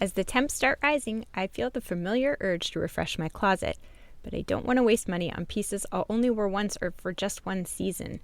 As the temps start rising, I feel the familiar urge to refresh my closet, but I don't want to waste money on pieces I'll only wear once or for just one season.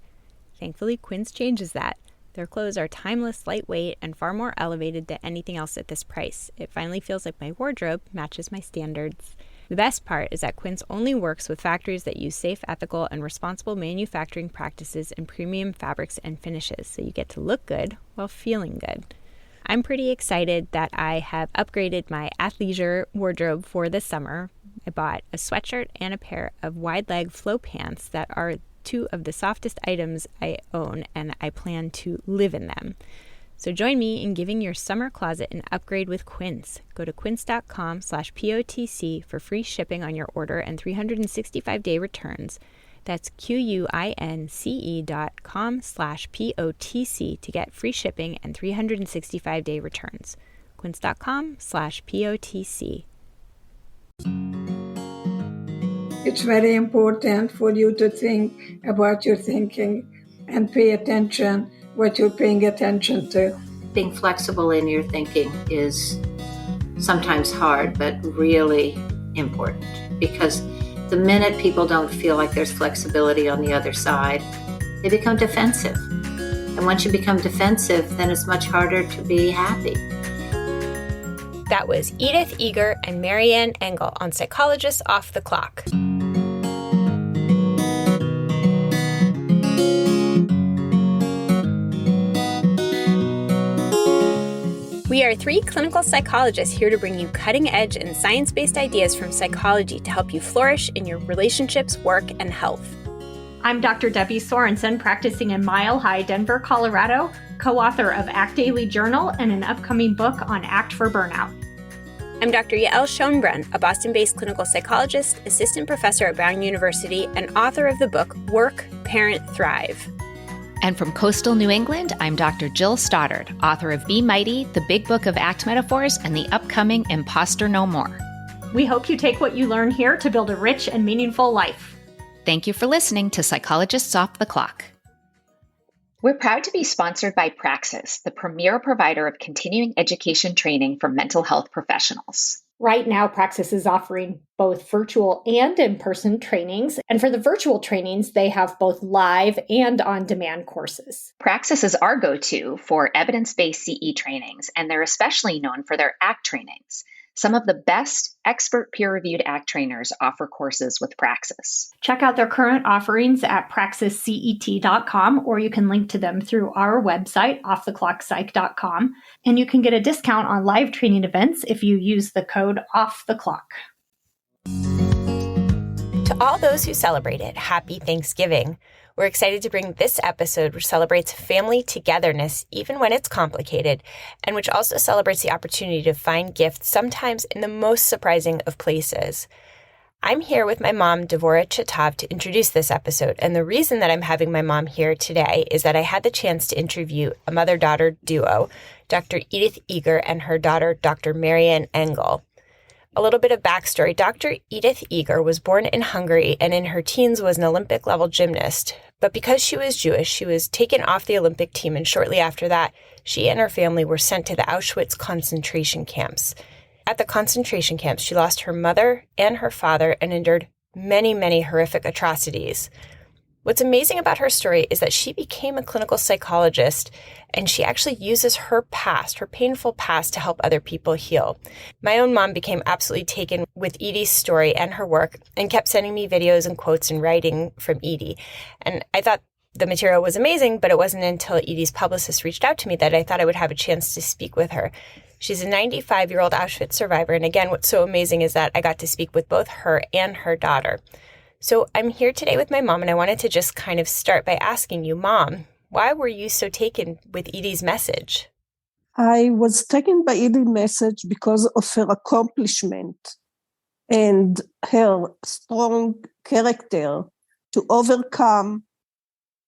Thankfully, Quince changes that. Their clothes are timeless, lightweight, and far more elevated than anything else at this price. It finally feels like my wardrobe matches my standards. The best part is that Quince only works with factories that use safe, ethical, and responsible manufacturing practices and premium fabrics and finishes, so you get to look good while feeling good. I'm pretty excited that I have upgraded my athleisure wardrobe for this summer. I bought a sweatshirt and a pair of wide-leg flow pants that are two of the softest items I own, and I plan to live in them. So join me in giving your summer closet an upgrade with Quince. Go to quince.com/POTC for free shipping on your order and 365-day returns. That's QUINCE.com/POTC to get free shipping and 365-day returns. Quince.com/POTC. It's very important for you to think about your thinking and pay attention what you're paying attention to. Being flexible in your thinking is sometimes hard, but really important, because the minute people don't feel like there's flexibility on the other side, they become defensive. And once you become defensive, then it's much harder to be happy. That was Edith, Eger, and Marianne Engle on Psychologists Off the Clock. We are three clinical psychologists here to bring you cutting-edge and science-based ideas from psychology to help you flourish in your relationships, work, and health. I'm Dr. Debbie Sorensen, practicing in Mile High, Denver, Colorado, co-author of Act Daily Journal and an upcoming book on ACT for Burnout. I'm Dr. Yael Schoenbrunn, a Boston-based clinical psychologist, assistant professor at Brown University, and author of the book Work, Parent, Thrive. And from coastal New England, I'm Dr. Jill Stoddard, author of Be Mighty, the Big Book of ACT Metaphors, and the upcoming Imposter No More. We hope you take what you learn here to build a rich and meaningful life. Thank you for listening to Psychologists Off the Clock. We're proud to be sponsored by Praxis, the premier provider of continuing education training for mental health professionals. Right now, Praxis is offering both virtual and in-person trainings. And for the virtual trainings, they have both live and on-demand courses. Praxis is our go-to for evidence-based CE trainings, and they're especially known for their ACT trainings. Some of the best expert peer-reviewed ACT trainers offer courses with Praxis. Check out their current offerings at praxiscet.com, or you can link to them through our website, offtheclockpsych.com. And you can get a discount on live training events if you use the code OFFTHECLOCK. To all those who celebrated, happy Thanksgiving. We're excited to bring this episode, which celebrates family togetherness, even when it's complicated, and which also celebrates the opportunity to find gifts, sometimes in the most surprising of places. I'm here with my mom, Devorah Chatav, to introduce this episode, and the reason that I'm having my mom here today is that I had the chance to interview a mother-daughter duo, Dr. Edith Eger and her daughter, Dr. Marianne Engle. A little bit of backstory. Dr. Edith Eger was born in Hungary and in her teens was an Olympic-level gymnast. But because she was Jewish, she was taken off the Olympic team, and shortly after that, she and her family were sent to the Auschwitz concentration camps. At the concentration camps, she lost her mother and her father and endured many, many horrific atrocities. What's amazing about her story is that she became a clinical psychologist, and she actually uses her past, her painful past, to help other people heal. My own mom became absolutely taken with Edie's story and her work and kept sending me videos and quotes and writing from Edie. And I thought the material was amazing, but it wasn't until Edie's publicist reached out to me that I thought I would have a chance to speak with her. She's a 95-year-old Auschwitz survivor, and again, what's so amazing is that I got to speak with both her and her daughter. So I'm here today with my mom, and I wanted to just kind of start by asking you, Mom, why were you so taken with Edie's message? I was taken by Edie's message because of her accomplishment and her strong character to overcome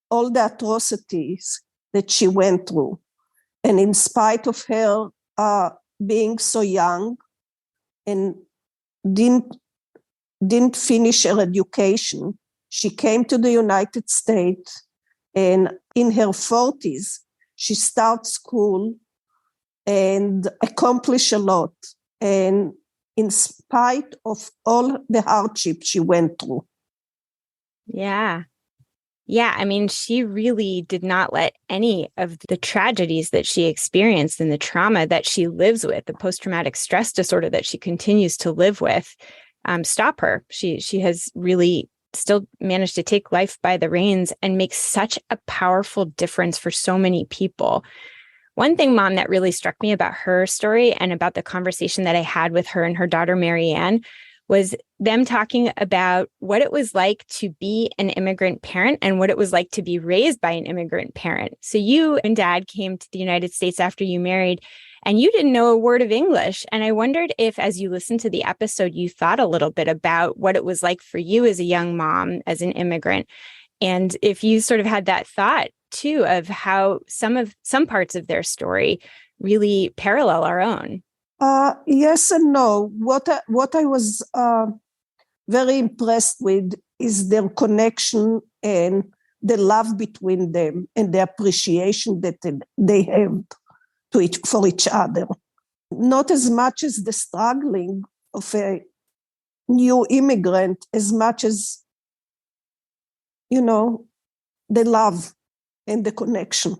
all the atrocities that she went through. And in spite of her being so young and didn't finish her education, she came to the United States, and in her 40s, she started school and accomplished a lot. and in spite of all the hardship she went through. Yeah. Yeah. I mean, she really did not let any of the tragedies that she experienced and the trauma that she lives with, the post-traumatic stress disorder that she continues to live with, stop her. She has really still managed to take life by the reins and make such a powerful difference for so many people. One thing, Mom, that really struck me about her story and about the conversation that I had with her and her daughter, Marianne, was them talking about what it was like to be an immigrant parent and what it was like to be raised by an immigrant parent. So you and Dad came to the United States after you married, and you didn't know a word of English. And I wondered if, as you listened to the episode, you thought a little bit about what it was like for you as a young mom, as an immigrant, and if you sort of had that thought too of how some parts of their story really parallel our own. Yes and no. What I was very impressed with is their connection and the love between them and the appreciation that they have for each other. Not as much as the struggling of a new immigrant, as much as, the love and the connection.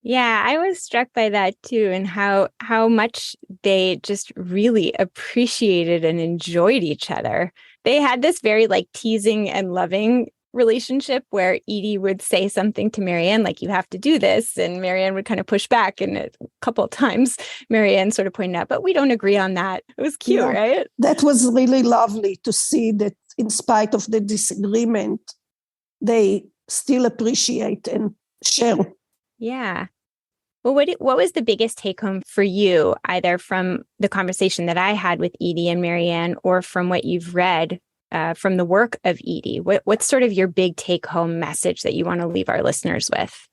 Yeah, I was struck by that too, and how much they just really appreciated and enjoyed each other. They had this very teasing and loving relationship where Edie would say something to Marianne, like, you have to do this. And Marianne would kind of push back. And a couple of times, Marianne sort of pointed out, but we don't agree on that. It was cute, right? That was really lovely to see that in spite of the disagreement, they still appreciate and share. Yeah. Well, what was the biggest take home for you, either from the conversation that I had with Edie and Marianne, or from what you've read from the work of Edie? What's sort of your big take home message that you want to leave our listeners with?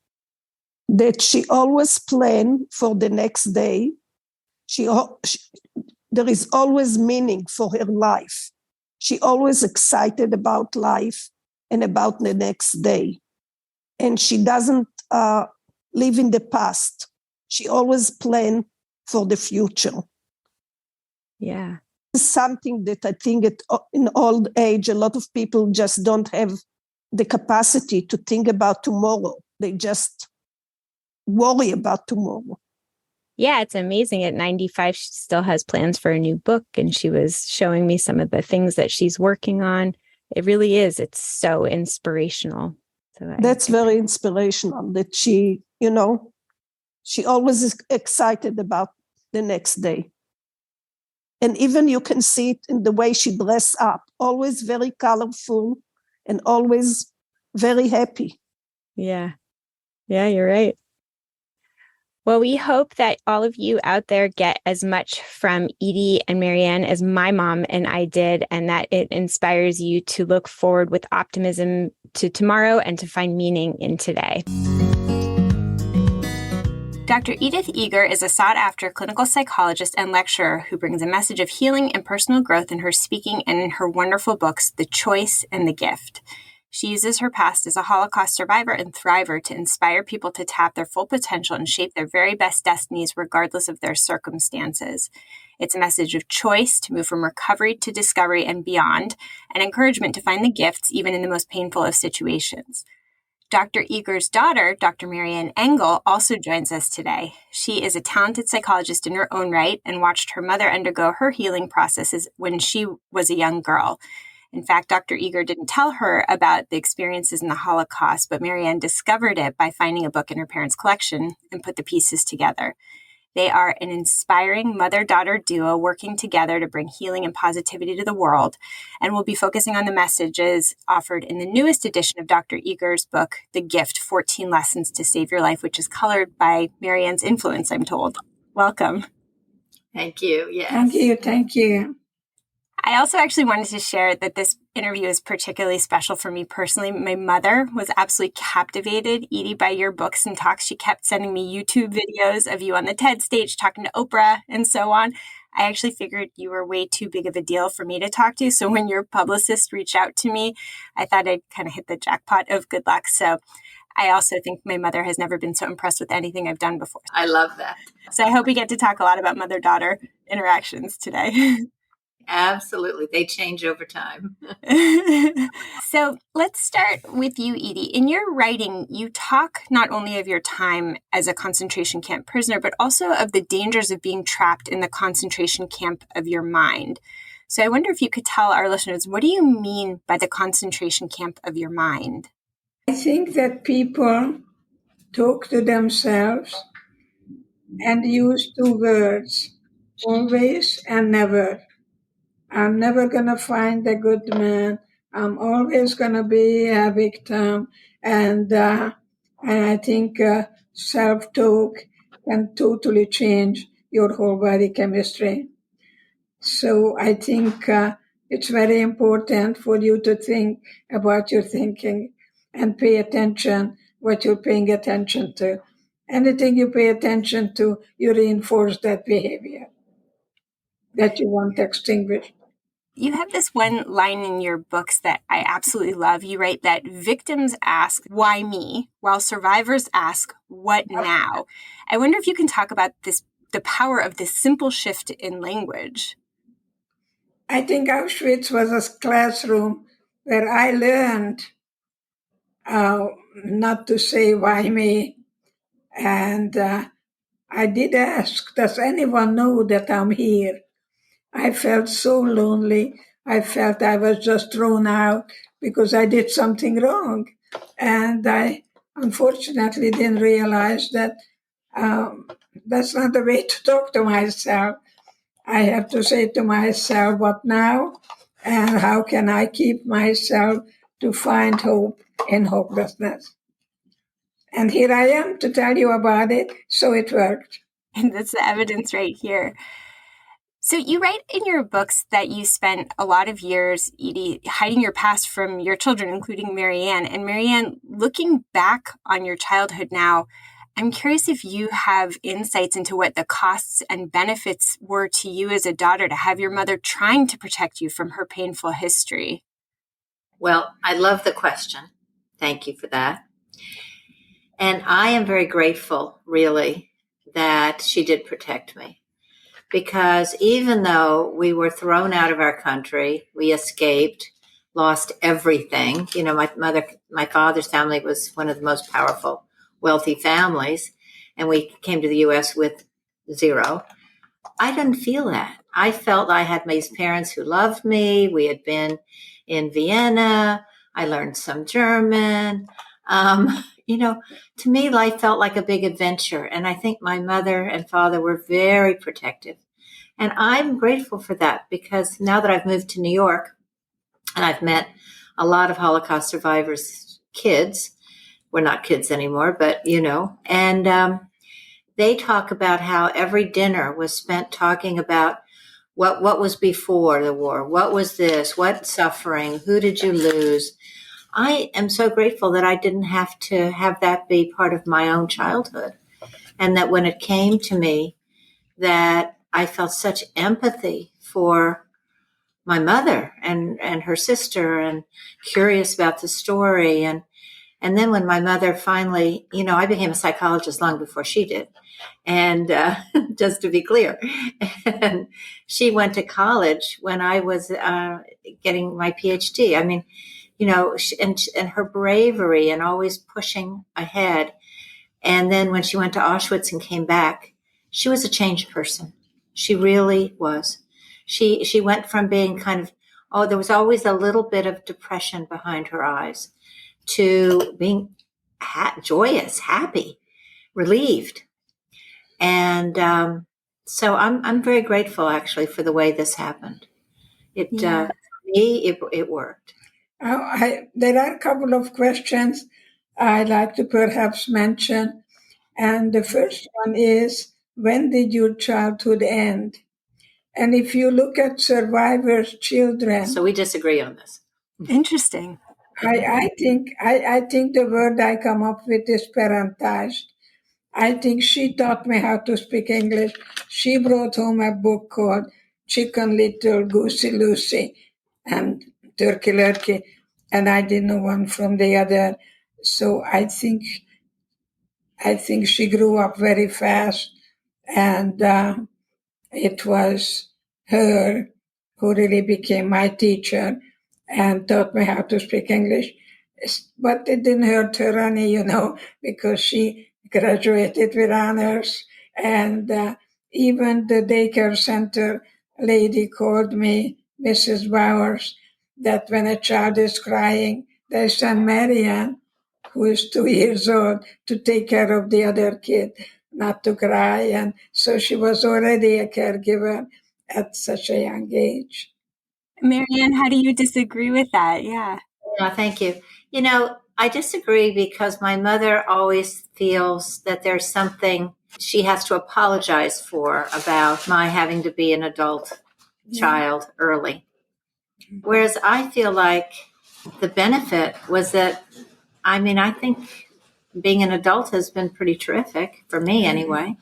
That she always planned for the next day. There is always meaning for her life. She always excited about life and about the next day. And she doesn't live in the past. She always planned for the future. Yeah. It's something that I think in old age, a lot of people just don't have the capacity to think about tomorrow. They just worry about tomorrow. Yeah, it's amazing. At 95, she still has plans for a new book, and she was showing me some of the things that she's working on. It really is. It's so inspirational. So that's very inspirational that she always is excited about the next day. And even you can see it in the way she dressed up, always very colorful and always very happy. Yeah. Yeah, you're right. Well, we hope that all of you out there get as much from Edie and Marianne as my mom and I did, and that it inspires you to look forward with optimism to tomorrow and to find meaning in today. Dr. Edith Eger is a sought-after clinical psychologist and lecturer who brings a message of healing and personal growth in her speaking and in her wonderful books, The Choice and The Gift. She uses her past as a Holocaust survivor and thriver to inspire people to tap their full potential and shape their very best destinies regardless of their circumstances. It's a message of choice to move from recovery to discovery and beyond, and encouragement to find the gifts even in the most painful of situations. Dr. Eger's daughter, Dr. Marianne Engle, also joins us today. She is a talented psychologist in her own right and watched her mother undergo her healing processes when she was a young girl. In fact, Dr. Eger didn't tell her about the experiences in the Holocaust, but Marianne discovered it by finding a book in her parents' collection and put the pieces together. They are an inspiring mother-daughter duo working together to bring healing and positivity to the world, and we'll be focusing on the messages offered in the newest edition of Dr. Eger's book, The Gift, 14 Lessons to Save Your Life, which is colored by Marianne's influence, I'm told. Welcome. Thank you. Yes. Thank you. I also actually wanted to share that this interview is particularly special for me personally. My mother was absolutely captivated, Edie, by your books and talks. She kept sending me YouTube videos of you on the TED stage, talking to Oprah and so on. I actually figured you were way too big of a deal for me to talk to. So when your publicist reached out to me, I thought I'd kind of hit the jackpot of good luck. So I also think my mother has never been so impressed with anything I've done before. I love that. So I hope we get to talk a lot about mother-daughter interactions today. Absolutely. They change over time. So let's start with you, Edie. In your writing, you talk not only of your time as a concentration camp prisoner, but also of the dangers of being trapped in the concentration camp of your mind. So I wonder if you could tell our listeners, what do you mean by the concentration camp of your mind? I think that people talk to themselves and use two words, always and never. I'm never going to find a good man. I'm always going to be a victim. And I think self-talk can totally change your whole body chemistry. So I think it's very important for you to think about your thinking and pay attention what you're paying attention to. Anything you pay attention to, you reinforce that behavior that you want to extinguish. You have this one line in your books that I absolutely love. You write that victims ask, why me? While survivors ask, what now? I wonder if you can talk about the power of this simple shift in language. I think Auschwitz was a classroom where I learned not to say why me. And I did ask, does anyone know that I'm here? I felt so lonely. I felt I was just thrown out because I did something wrong. And I unfortunately didn't realize that that's not the way to talk to myself. I have to say to myself, what now? And how can I keep myself to find hope in hopelessness? And here I am to tell you about it, so it worked. And that's the evidence right here. So you write in your books that you spent a lot of years, Edie, hiding your past from your children, including Marianne. And Marianne, looking back on your childhood now, I'm curious if you have insights into what the costs and benefits were to you as a daughter to have your mother trying to protect you from her painful history. Well, I love the question. Thank you for that. And I am very grateful, really, that she did protect me. Because even though we were thrown out of our country, we escaped, lost everything. You know, my father's family was one of the most powerful, wealthy families, and we came to the U.S. with zero. I didn't feel that. I felt I had these parents who loved me. We had been in Vienna. I learned some German. To me, life felt like a big adventure. And I think my mother and father were very protective. And I'm grateful for that because now that I've moved to New York and I've met a lot of Holocaust survivors' kids, we're not kids anymore, but and they talk about how every dinner was spent talking about what was before the war, what was this, what suffering, who did you lose? I am so grateful that I didn't have to have that be part of my own childhood. And that when it came to me, that I felt such empathy for my mother and her sister and curious about the story. And then when my mother finally, I became a psychologist long before she did. And just to be clear, and she went to college when I was getting my PhD. I mean, and her bravery and always pushing ahead. And then when she went to Auschwitz and came back, she was a changed person. She really was. She went from being kind of, there was always a little bit of depression behind her eyes, to being joyous, happy, relieved. And so I'm very grateful, actually, for the way this happened. For me, it worked. There are a couple of questions I'd like to perhaps mention. And the first one is, when did your childhood end? And if you look at survivors' children... So we disagree on this. Interesting. I think the word I come up with is parentage. I think she taught me how to speak English. She brought home a book called Chicken Little, Goosey Lucy, and Turkey Lurkey, and I didn't know one from the other. So I think she grew up very fast, and it was her who really became my teacher and taught me how to speak English. But it didn't hurt her any, because she graduated with honors. And even the daycare center lady called me Mrs. Bowers, that when a child is crying, they send Marianne, who is 2 years old, to take care of the other kid, not to cry. And so she was already a caregiver at such a young age. Marianne, how do you disagree with that? Yeah. Yeah, thank you. I disagree because my mother always feels that there's something she has to apologize for about my having to be an adult child early. Whereas I feel like the benefit was that, I think being an adult has been pretty terrific for me anyway.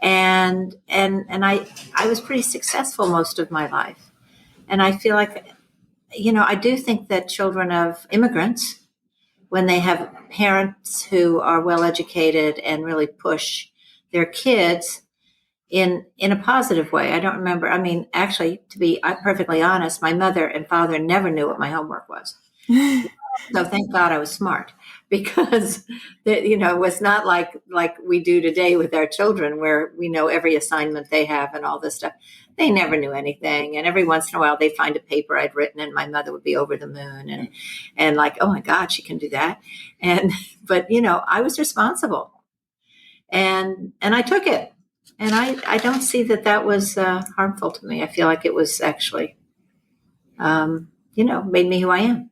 And I was pretty successful most of my life. And I feel like, I do think that children of immigrants, when they have parents who are well educated and really push their kids in a positive way. I don't remember. Actually, to be perfectly honest, my mother and father never knew what my homework was. So thank God I was smart, because it was not like we do today with our children, where we know every assignment they have and all this stuff. They never knew anything. And every once in a while they'd find a paper I'd written and my mother would be over the moon and like, oh my God, she can do that. But I was responsible and I took it. And I don't see that was harmful to me. I feel like it was actually, made me who I am.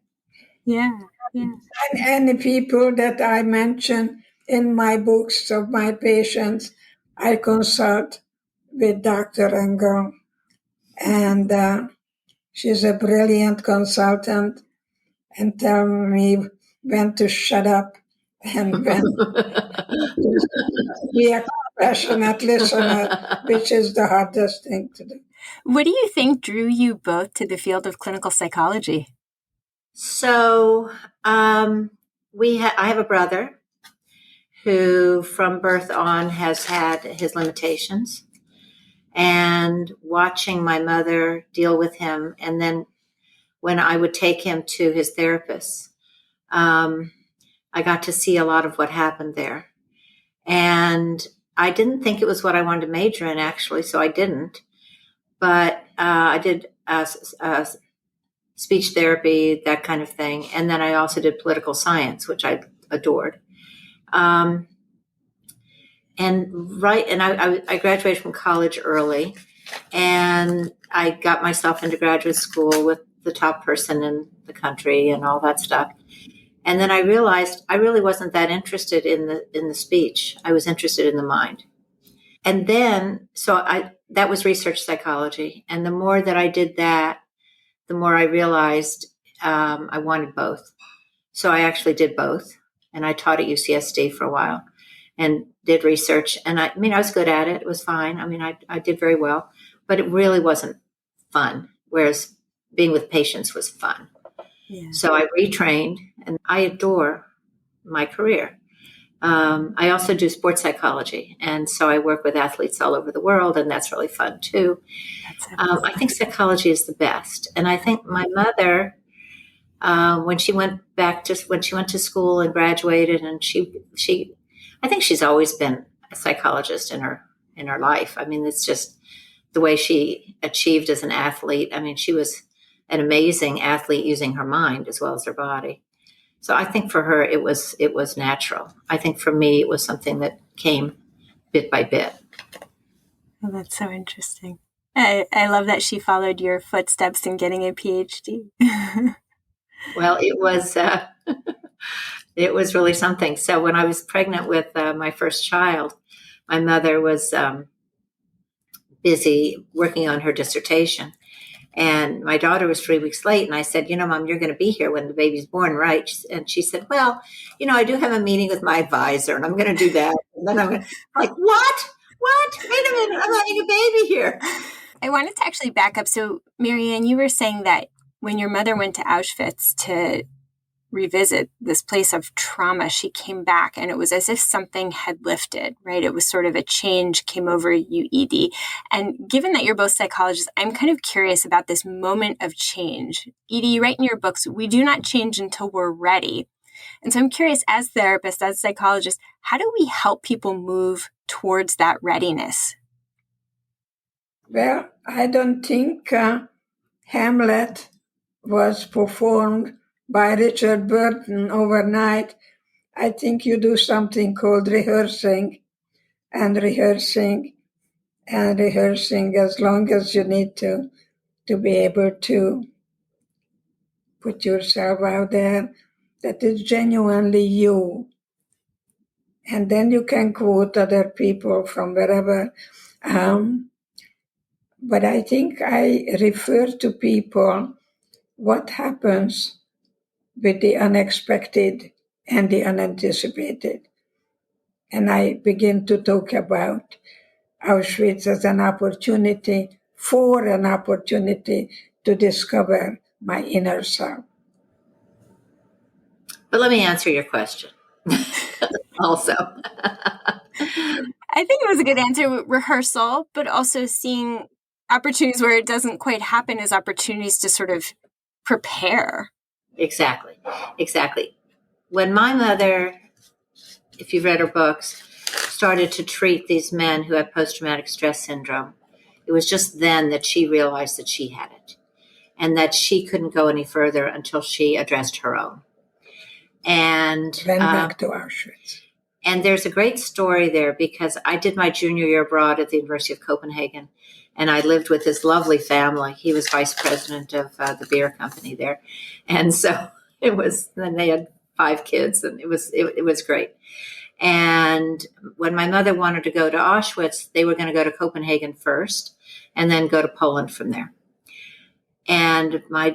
Yeah. Yeah. And the people that I mention in my books of my patients, I consult with Dr. Engle. And she's a brilliant consultant and tell me when to shut up and when to be a compassionate listener, which is the hardest thing to do. What do you think drew you both to the field of clinical psychology? So I have a brother who from birth on has had his limitations, and watching my mother deal with him. And then when I would take him to his therapist, I got to see a lot of what happened there. And I didn't think it was what I wanted to major in, actually, so I didn't. But I did speech therapy, that kind of thing. And then I also did political science, which I adored. I graduated from college early, and I got myself into graduate school with the top person in the country and all that stuff. And then I realized I really wasn't that interested in the speech. I was interested in the mind. And then, that was research psychology. And the more that I did that, the more I realized I wanted both. So I actually did both. And I taught at UCSD for a while and did research. And I was good at it. It was fine. I did very well. But it really wasn't fun, whereas being with patients was fun. Yeah. So I retrained, and I adore my career. I also do sports psychology, and so I work with athletes all over the world, and that's really fun too. I think psychology is the best, and I think my mother, when she went to school and graduated, and I think she's always been a psychologist in her life. It's just the way she achieved as an athlete. She was an amazing athlete using her mind as well as her body. So I think for her, it was natural. I think for me, it was something that came bit by bit. Oh, that's so interesting. I love that she followed your footsteps in getting a PhD. Well, it was really something. So when I was pregnant with my first child, my mother was busy working on her dissertation. And my daughter was 3 weeks late. And I said, Mom, you're going to be here when the baby's born, right? And she said, well, I do have a meeting with my advisor and I'm going to do that. And then I'm like, what? Wait a minute. I'm having a baby here. I wanted to actually back up. So Marianne, you were saying that when your mother went to Auschwitz to revisit this place of trauma, she came back and it was as if something had lifted, right? It was sort of a change came over you, Edie. And given that you're both psychologists, I'm kind of curious about this moment of change. Edie, you write in your books, we do not change until we're ready. And so I'm curious, as therapists, as psychologists, how do we help people move towards that readiness? Well, I don't think Hamlet was performed by Richard Burton overnight. I think you do something called rehearsing and rehearsing and rehearsing as long as you need to be able to put yourself out there that is genuinely you. And then you can quote other people from wherever. But I think I refer to people what happens with the unexpected and the unanticipated. And I begin to talk about Auschwitz as an opportunity to discover my inner self. But let me answer your question also. I think it was a good answer, rehearsal, but also seeing opportunities where it doesn't quite happen as opportunities to sort of prepare. Exactly. When my mother, if you've read her books, started to treat these men who had post-traumatic stress syndrome, it was just then that she realized that she had it and that she couldn't go any further until she addressed her own. And Went back to Auschwitz. And there's a great story there because I did my junior year abroad at the University of Copenhagen, and I lived with his lovely family. He was vice president of the beer company there. And so then they had 5 kids, and it was great. And when my mother wanted to go to Auschwitz, they were going to go to Copenhagen first and then go to Poland from there. And my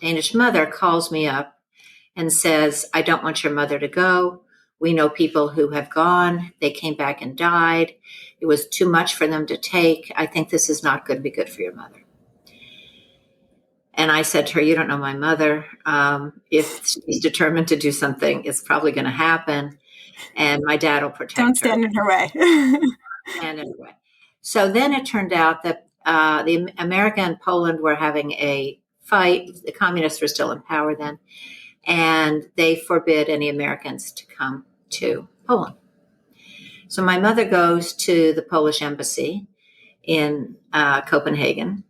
Danish mother calls me up and says, I don't want your mother to go. We know people who have gone. They came back and died. It was too much for them to take. I think this is not going to be good for your mother. And I said to her, you don't know my mother. If she's determined to do something, it's probably going to happen. And my dad will protect her. Don't stand in her way. Stand in her way. So then it turned out that the America and Poland were having a fight. The communists were still in power then. And they forbid any Americans to come to Poland. So my mother goes to the Polish embassy in Copenhagen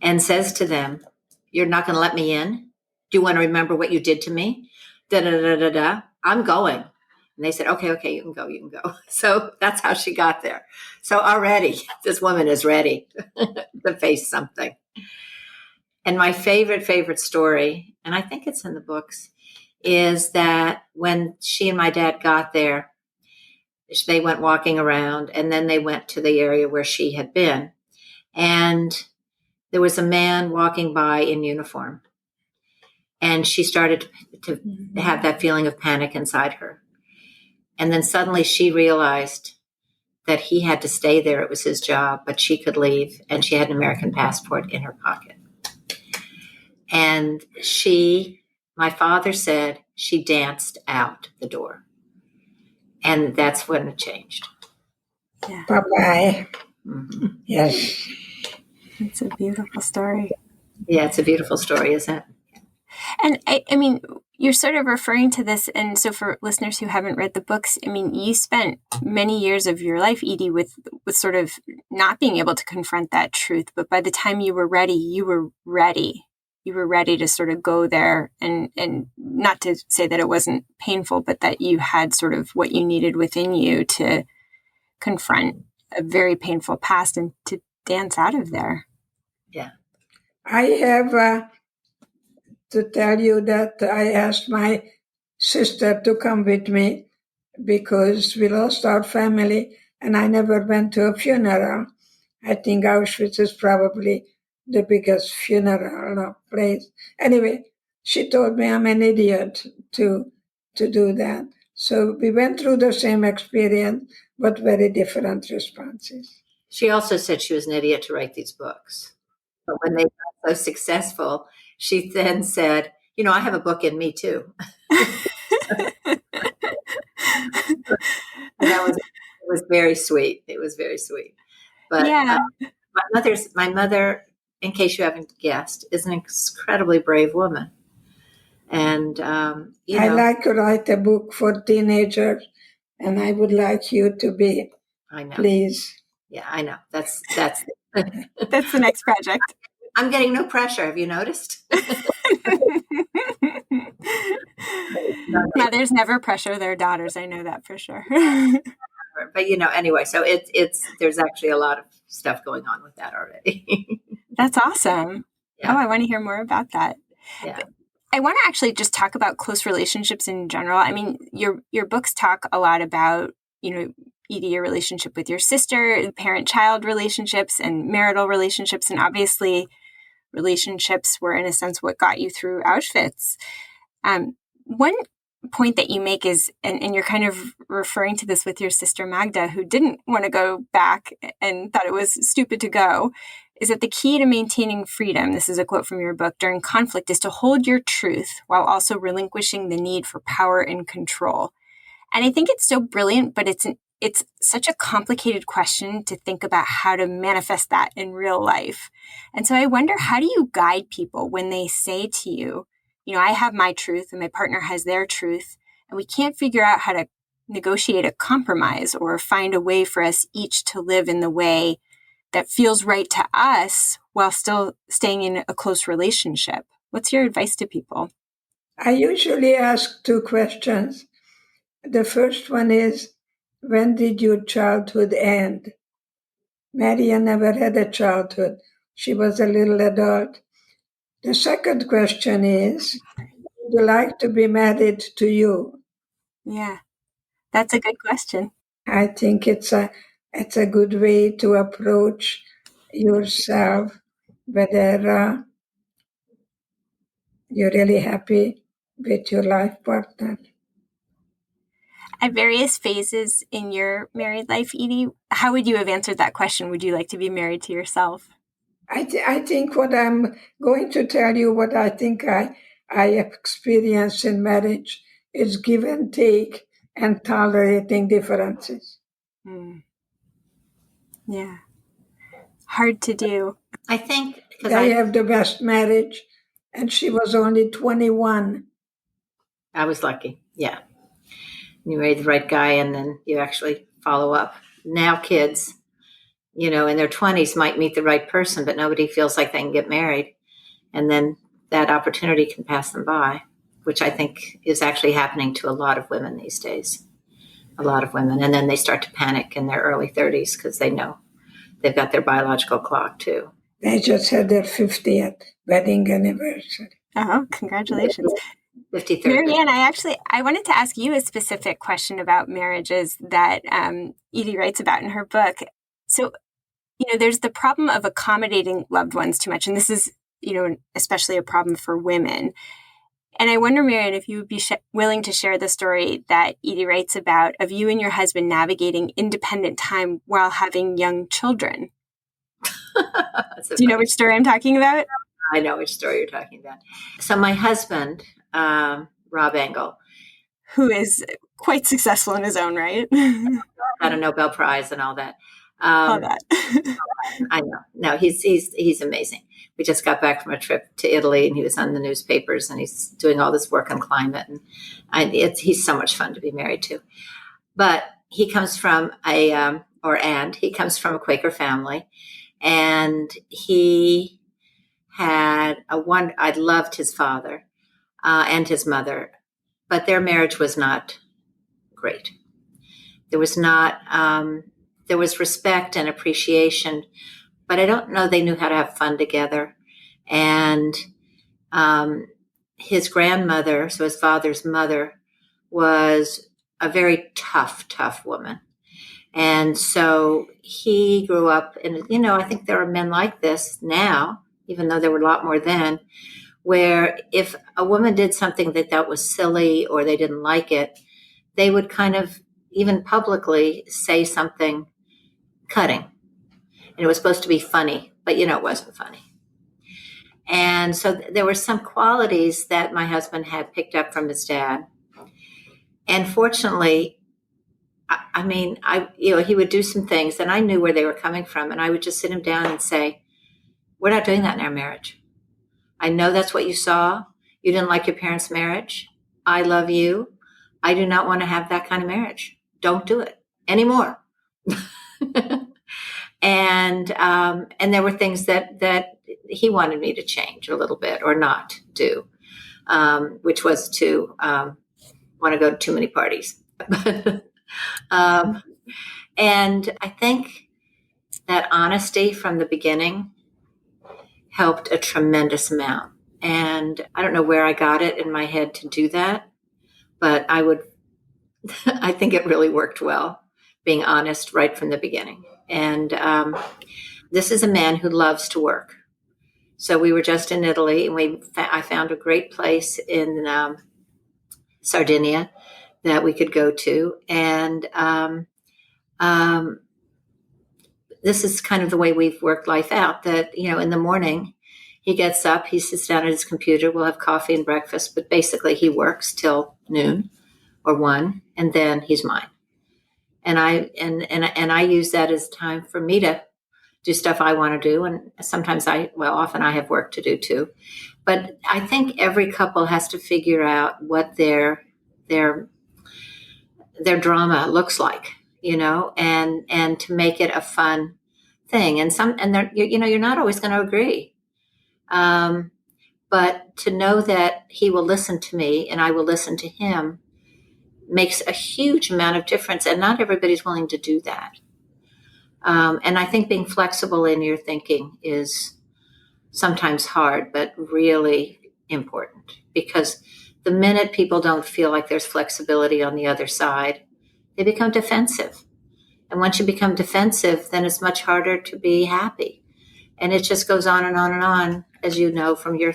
and says to them, you're not going to let me in? Do you want to remember what you did to me? Da-da-da-da-da. I'm going. And they said, okay, you can go. So that's how she got there. So already this woman is ready to face something. And my favorite story, and I think it's in the books, is that when she and my dad got there, they went walking around, and then they went to the area where she had been. And there was a man walking by in uniform. And she started to have that feeling of panic inside her. And then suddenly she realized that he had to stay there. It was his job, but she could leave. And she had an American passport in her pocket. And my father said she danced out the door. And that's when it changed. Yeah. Bye-bye. Mm-hmm. Yes. It's a beautiful story. Yeah, it's a beautiful story, isn't it? And I mean, you're sort of referring to this. And so for listeners who haven't read the books, I mean, you spent many years of your life, Edie, with sort of not being able to confront that truth. But by the time you were ready, you were ready. You were ready to sort of go there and not to say that it wasn't painful, but that you had sort of what you needed within you to confront a very painful past and to dance out of there. Yeah. I have to tell you that I asked my sister to come with me because we lost our family and I never went to a funeral. I think Auschwitz is probably the biggest funeral place. Anyway, she told me I'm an idiot to do that. So we went through the same experience, but very different responses. She also said she was an idiot to write these books. But when they got so successful, she then said, I have a book in me too. And it was very sweet. It was very sweet. But Yeah. my mother, in case you haven't guessed, is an incredibly brave woman. And, I like to write a book for teenagers, and I would like you to be, I know. Please. Yeah, I know. That's That's the next project. I'm getting no pressure. Have you noticed? Mothers never pressure their daughters. I know that for sure. But anyway, so it's there's actually a lot of stuff going on with that already. That's awesome. Yeah. Oh, I want to hear more about that. Yeah. I want to actually just talk about close relationships in general. I mean, your books talk a lot about, Edie, your relationship with your sister, parent-child relationships and marital relationships, and obviously relationships were, in a sense, what got you through Auschwitz. One point that you make is, and you're kind of referring to this with your sister Magda, who didn't want to go back and thought it was stupid to go, is that the key to maintaining freedom, this is a quote from your book, during conflict is to hold your truth while also relinquishing the need for power and control. And I think it's so brilliant, but it's such a complicated question to think about how to manifest that in real life. And so I wonder, how do you guide people when they say to you, I have my truth and my partner has their truth, and we can't figure out how to negotiate a compromise or find a way for us each to live in the way that feels right to us while still staying in a close relationship? What's your advice to people? I usually ask 2 questions. The first one is, when did your childhood end? Marianne never had a childhood. She was a little adult. The second question is, would you like to be married to you? Yeah, that's a good question. I think it's a good way to approach yourself, whether you're really happy with your life partner. At various phases in your married life, Edie, how would you have answered that question? Would you like to be married to yourself? I think what I'm going to tell you, what I think I experienced in marriage, is give and take and tolerating differences. Yeah. Hard to do. I think because I have the best marriage, and she was only 21. I was lucky. Yeah. You married the right guy, and then you actually follow up. Now kids, in their 20s might meet the right person, but nobody feels like they can get married. And then that opportunity can pass them by, which I think is actually happening to a lot of women these days. A lot of women. And then they start to panic in their early 30s because they know they've got their biological clock too. They just had their 50th wedding anniversary. Oh, congratulations. 53rd. Marianne, I wanted to ask you a specific question about marriages that Edie writes about in her book. So, there's the problem of accommodating loved ones too much. And this is, especially a problem for women. And I wonder, Marianne, if you would be willing to share the story that Edie writes about of you and your husband navigating independent time while having young children. Do you know which story I'm talking about? I know which story you're talking about. So my husband, Rob Engle, who is quite successful in his own right, got a Nobel Prize and all that. All that. I know. No, he's amazing. We just got back from a trip to Italy, and he was on the newspapers, and he's doing all this work on climate, and he's so much fun to be married to. But he comes from a Quaker family, and he had I loved his father and his mother, but their marriage was not great. There was not. There was respect and appreciation, but I don't know they knew how to have fun together. And his grandmother, so his father's mother, was a very tough woman. And so he grew up, and I think there are men like this now, even though there were a lot more then, where if a woman did something they thought was silly or they didn't like it, they would kind of, even publicly, say something cutting. And it was supposed to be funny, but it wasn't funny. And so there were some qualities that my husband had picked up from his dad. And fortunately, he would do some things and I knew where they were coming from. And I would just sit him down and say, we're not doing that in our marriage. I know that's what you saw. You didn't like your parents' marriage. I love you. I do not want to have that kind of marriage. Don't do it anymore. And there were things that he wanted me to change a little bit or not do, which was to want to go to too many parties. And I think that honesty from the beginning helped a tremendous amount. And I don't know where I got it in my head to do that, but I think it really worked well, being honest right from the beginning. And this is a man who loves to work. So we were just in Italy, and I found a great place in Sardinia that we could go to. And this is kind of the way we've worked life out, that, in the morning, he gets up, he sits down at his computer, we'll have coffee and breakfast, but basically he works till noon or 1, and then he's mine. And I use that as time for me to do stuff I want to do. And sometimes often I have work to do too. But I think every couple has to figure out what their drama looks like, and to make it a fun thing. And you're not always going to agree. But to know that he will listen to me and I will listen to him makes a huge amount of difference. And not everybody's willing to do that. And I think being flexible in your thinking is sometimes hard, but really important, because the minute people don't feel like there's flexibility on the other side, they become defensive. And once you become defensive, then it's much harder to be happy. And it just goes on and on and on, as you know, from your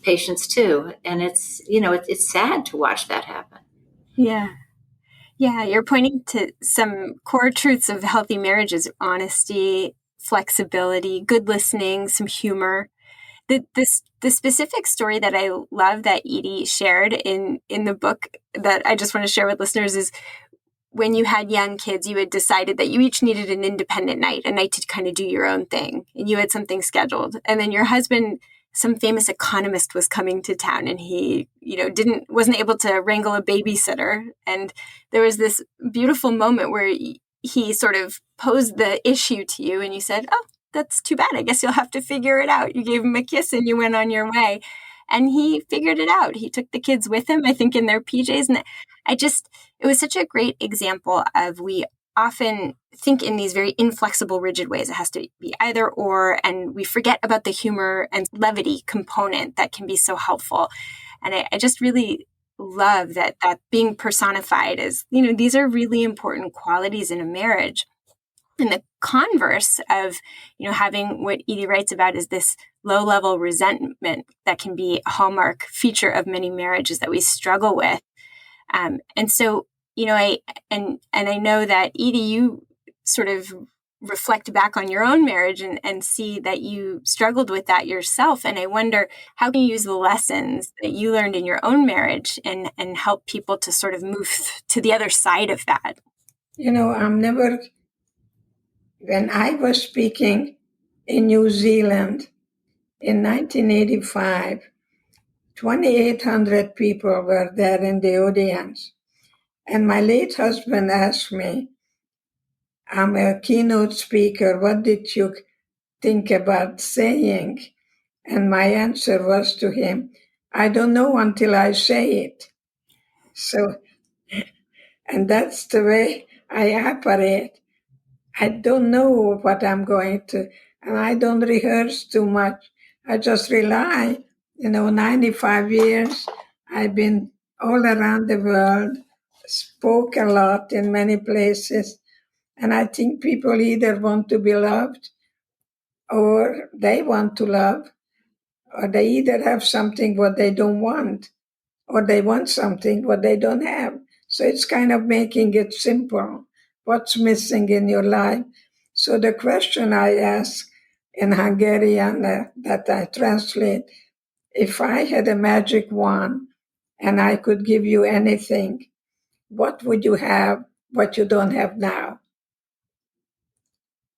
patients too. And it's sad to watch that happen. Yeah. Yeah. You're pointing to some core truths of healthy marriages: honesty, flexibility, good listening, some humor. The specific story that I love that Edie shared in the book that I just want to share with listeners is when you had young kids, you had decided that you each needed an independent night, a night to kind of do your own thing, and you had something scheduled. And then your husband, some famous economist, was coming to town, and he, wasn't able to wrangle a babysitter. And there was this beautiful moment where he sort of posed the issue to you, and you said, "Oh, that's too bad. I guess you'll have to figure it out." You gave him a kiss and you went on your way. And he figured it out. He took the kids with him, I think, in their PJs. And it was such a great example of, we often think in these very inflexible, rigid ways. It has to be either or, and we forget about the humor and levity component that can be so helpful. And I just really love that being personified as, these are really important qualities in a marriage. And the converse of, having what Edie writes about is this low-level resentment that can be a hallmark feature of many marriages that we struggle with. And so, I know that Edie, you sort of reflect back on your own marriage and see that you struggled with that yourself. And I wonder, how can you use the lessons that you learned in your own marriage and help people to sort of move to the other side of that? When I was speaking in New Zealand in 1985, 2,800 people were there in the audience. And my late husband asked me, I'm a keynote speaker, what did you think about saying? And my answer was to him, I don't know until I say it. So, and that's the way I operate. I don't know what I'm going to, and I don't rehearse too much. I just rely. 95 years, I've been all around the world, spoke a lot in many places, and I think people either want to be loved or they want to love, or they either have something what they don't want, or they want something what they don't have. So it's kind of making it simple. What's missing in your life? So the question I ask in Hungarian that I translate. If I had a magic wand and I could give you anything, what would you have, what you don't have now?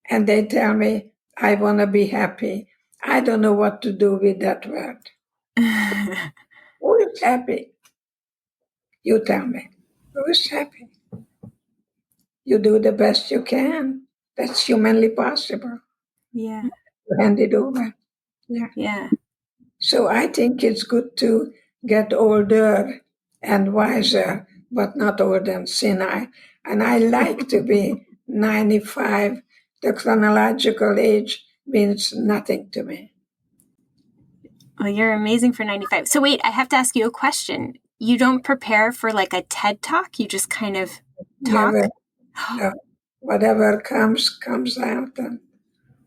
And they tell me, I want to be happy. I don't know what to do with that word. Who is happy? You tell me. Who is happy? You do the best you can. That's humanly possible. Yeah. You hand it over. Yeah. So I think it's good to get older and wiser, but not old and senile. And I like to be 95. The chronological age means nothing to me. Well, you're amazing for 95. So wait, I have to ask you a question. You don't prepare for like a TED Talk? You just kind of talk? Never, no. Whatever comes out. And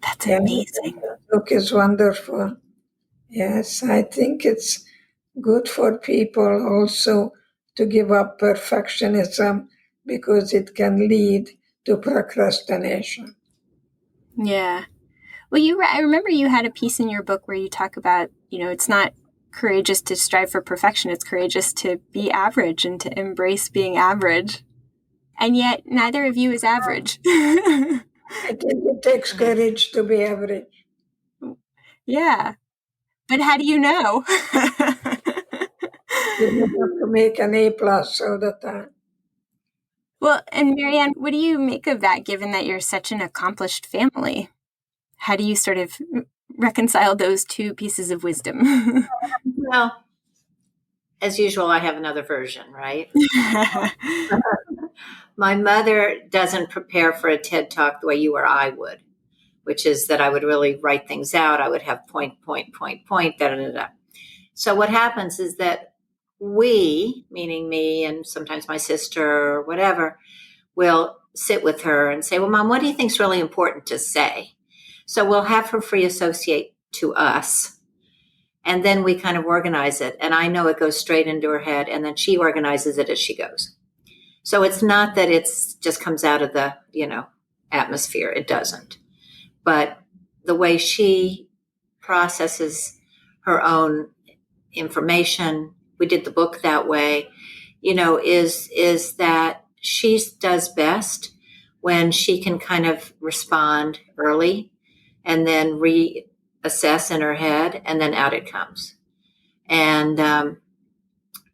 That's amazing. The book is wonderful. Yes, I think it's good for people also to give up perfectionism because it can lead to procrastination. Yeah. Well, I remember you had a piece in your book where you talk about, it's not courageous to strive for perfection. It's courageous to be average and to embrace being average. And yet neither of you is average. I think it takes courage to be average. Yeah. But how do you know? You don't have to make an A+ all the time. Well, and Marianne, what do you make of that, given that you're such an accomplished family? How do you sort of reconcile those two pieces of wisdom? Well, as usual, I have another version, right? My mother doesn't prepare for a TED Talk the way you or I would, which is that I would really write things out. I would have point, da, da, da, da. So what happens is that we, meaning me and sometimes my sister or whatever, will sit with her and say, well, Mom, what do you think is really important to say? So we'll have her free associate to us. And then we kind of organize it. And I know it goes straight into her head. And then she organizes it as she goes. So it's not that it's just comes out of the, atmosphere. It doesn't. But the way she processes her own information, we did the book that way, is that she does best when she can kind of respond early and then reassess in her head, and then out it comes. And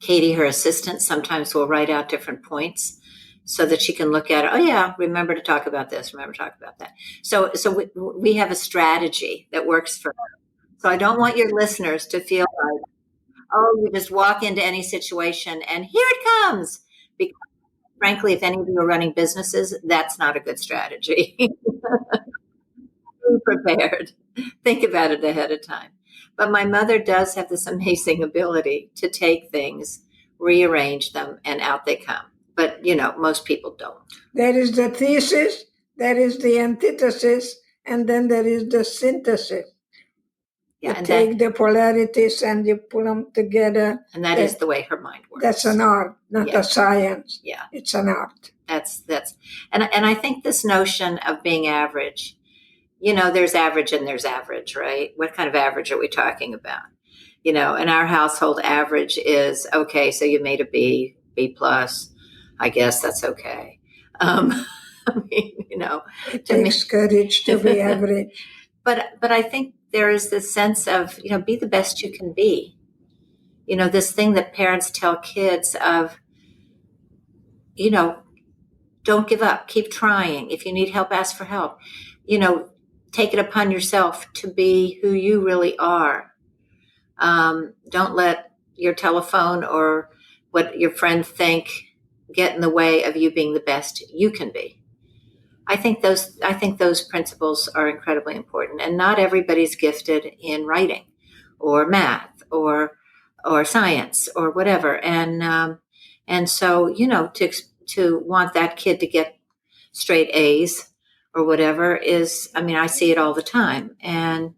Katie, her assistant, sometimes will write out different points so that she can look at it. Oh yeah, remember to talk about this. Remember to talk about that. So we have a strategy that works for her. So I don't want your listeners to feel like, oh, you just walk into any situation and here it comes. Because frankly, if any of you are running businesses, that's not a good strategy. Be prepared. Think about it ahead of time. But my mother does have this amazing ability to take things, rearrange them, and out they come. But, most people don't. There is the thesis, there is the antithesis, and then there is the synthesis. Yeah, you take the polarities and you put them together. And that is the way her mind works. That's an art, not a science. Yeah. It's an art. That's and I think this notion of being average, there's average and there's average, right? What kind of average are we talking about? In our household, average is, okay, so you made a B+, I guess that's okay. It takes courage to be average. But I think there is this sense of, be the best you can be. This thing that parents tell kids of, don't give up, keep trying. If you need help, ask for help. Take it upon yourself to be who you really are. Don't let your telephone or what your friends think get in the way of you being the best you can be. I think those principles are incredibly important, and not everybody's gifted in writing or math or science or whatever. And so, to want that kid to get straight A's or whatever is, I see it all the time. And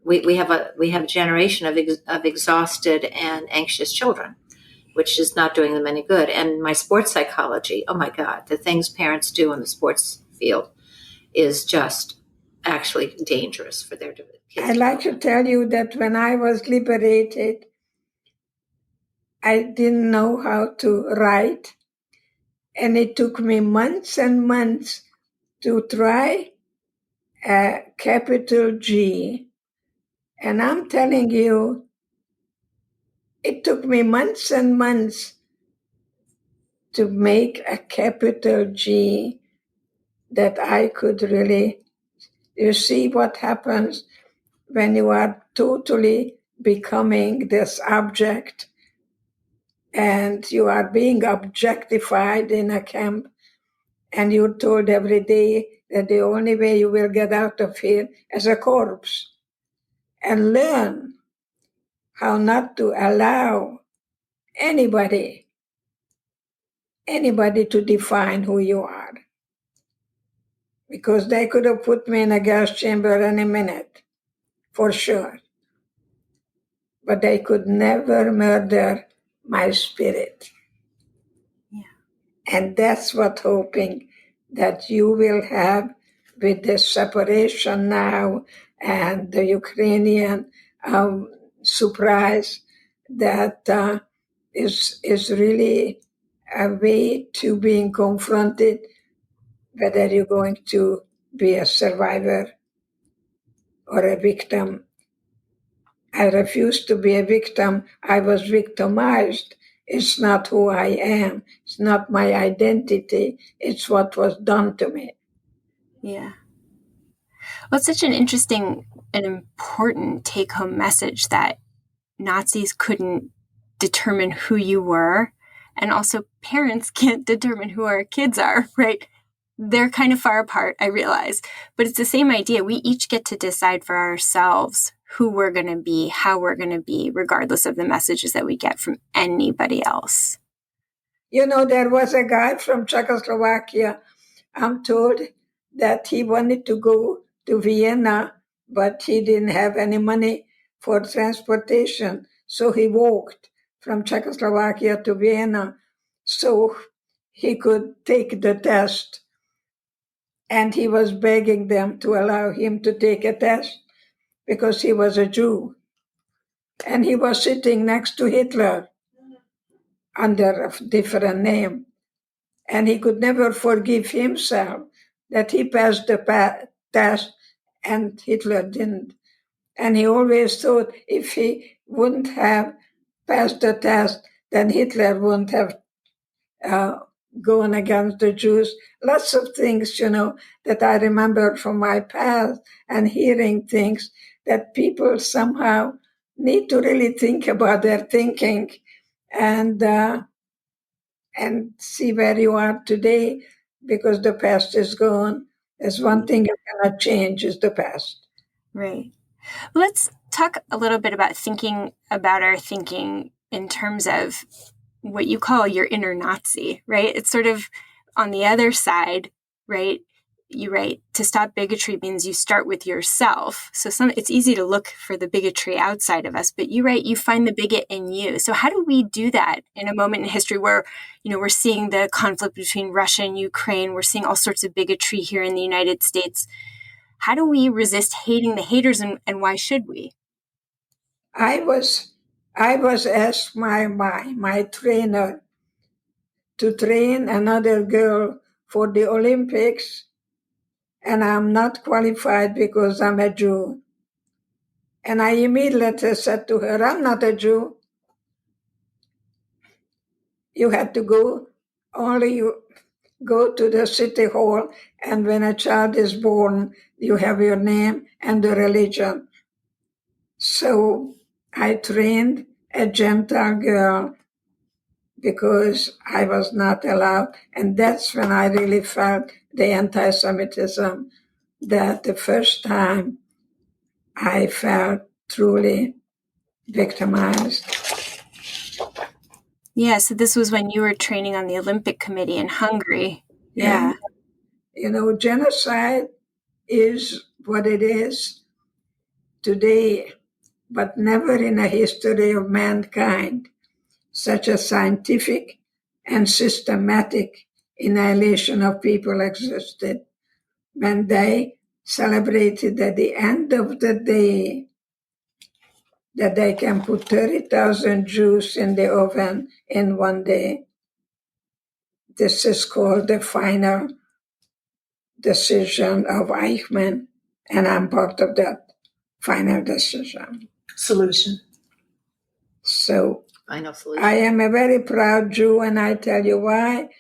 we have a generation of exhausted and anxious children, which is not doing them any good. And my sports psychology, oh my God, the things parents do in the sports field is just actually dangerous for their kids. I'd like to tell you that when I was liberated, I didn't know how to write, and it took me months and months to try a capital G. And I'm telling you, it took me months and months to make a capital G that I could really, you see what happens when you are totally becoming this object and you are being objectified in a camp, and you're told every day that the only way you will get out of here is a corpse. And learn how not to allow anybody to define who you are. Because they could have put me in a gas chamber any minute, for sure. But they could never murder my spirit. Yeah. And that's what hoping that you will have with this separation now and the Ukrainian surprise that is really a way to being confronted whether you're going to be a survivor or a victim. I refuse to be a victim. I was victimized. It's not who I am. It's not my identity. It's what was done to me. Yeah. Well, it's such an interesting and important take-home message that Nazis couldn't determine who you were, and also parents can't determine who our kids are, right? They're kind of far apart, I realize, but it's the same idea. We each get to decide for ourselves who we're going to be, how we're going to be, regardless of the messages that we get from anybody else. You know, there was a guy from Czechoslovakia, I'm told, that he wanted to go to Vienna, but he didn't have any money for transportation. So he walked from Czechoslovakia to Vienna so he could take the test. And he was begging them to allow him to take a test because he was a Jew. And he was sitting next to Hitler under a different name. And he could never forgive himself that he passed the test and Hitler didn't. And he always thought if he wouldn't have passed the test, then Hitler wouldn't have gone against the Jews. Lots of things, you know, that I remember from my past, and hearing things that people somehow need to really think about their thinking and see where you are today, because the past is gone. There's one thing you cannot change is the past. Right. Let's talk a little bit about thinking about our thinking in terms of what you call your inner Nazi, right? It's sort of on the other side, right? You write, to stop bigotry means you start with yourself. So it's easy to look for the bigotry outside of us, but you write, you find the bigot in you. So how do we do that in a moment in history where, you know, we're seeing the conflict between Russia and Ukraine, we're seeing all sorts of bigotry here in the United States? How do we resist hating the haters, and why should we? I was asked my trainer to train another girl for the Olympics, and I'm not qualified because I'm a Jew. And I immediately said to her, I'm not a Jew. You had to go to the city hall, and when a child is born, you have your name and the religion. So I trained a Gentile girl because I was not allowed. And that's when I really felt the anti-Semitism, that the first time I felt truly victimized. Yeah, so this was when you were training on the Olympic Committee in Hungary. Yeah. And, you know, genocide is what it is today, but never in a history of mankind such a scientific and systematic annihilation of people existed. When they celebrated at the end of the day that they can put 30,000 Jews in the oven in one day. This is called the final decision of Eichmann, and I'm part of that final decision. Solution. So Final solution. I am a very proud Jew, and I tell you why.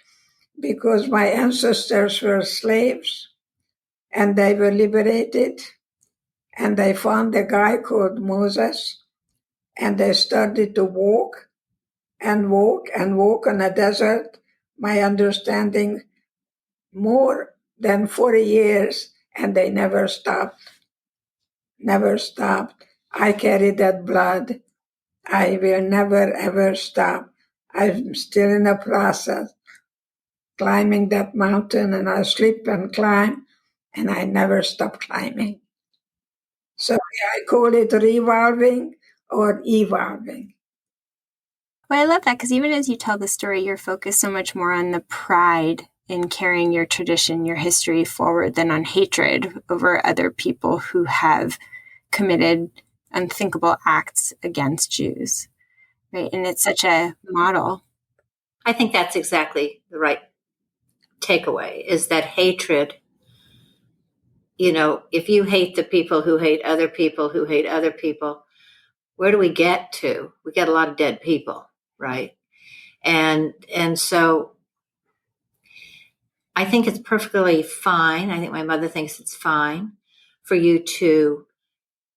Because my ancestors were slaves, and they were liberated, and they found a guy called Moses, and they started to walk and walk and walk on a desert, my understanding, more than 40 years, and they never stopped. Never stopped. I carry that blood. I will never, ever stop. I'm still in the process, climbing that mountain, and I slip and climb, and I never stop climbing. So I call it revolving or evolving. Well, I love that, because even as you tell the story, you're focused so much more on the pride in carrying your tradition, your history forward, than on hatred over other people who have committed unthinkable acts against Jews, right? And it's such a model. I think that's exactly the right takeaway, is that hatred, if you hate the people who hate other people who hate other people, where do we get to? We get a lot of dead people, right? And so I think it's perfectly fine. I think my mother thinks it's fine for you to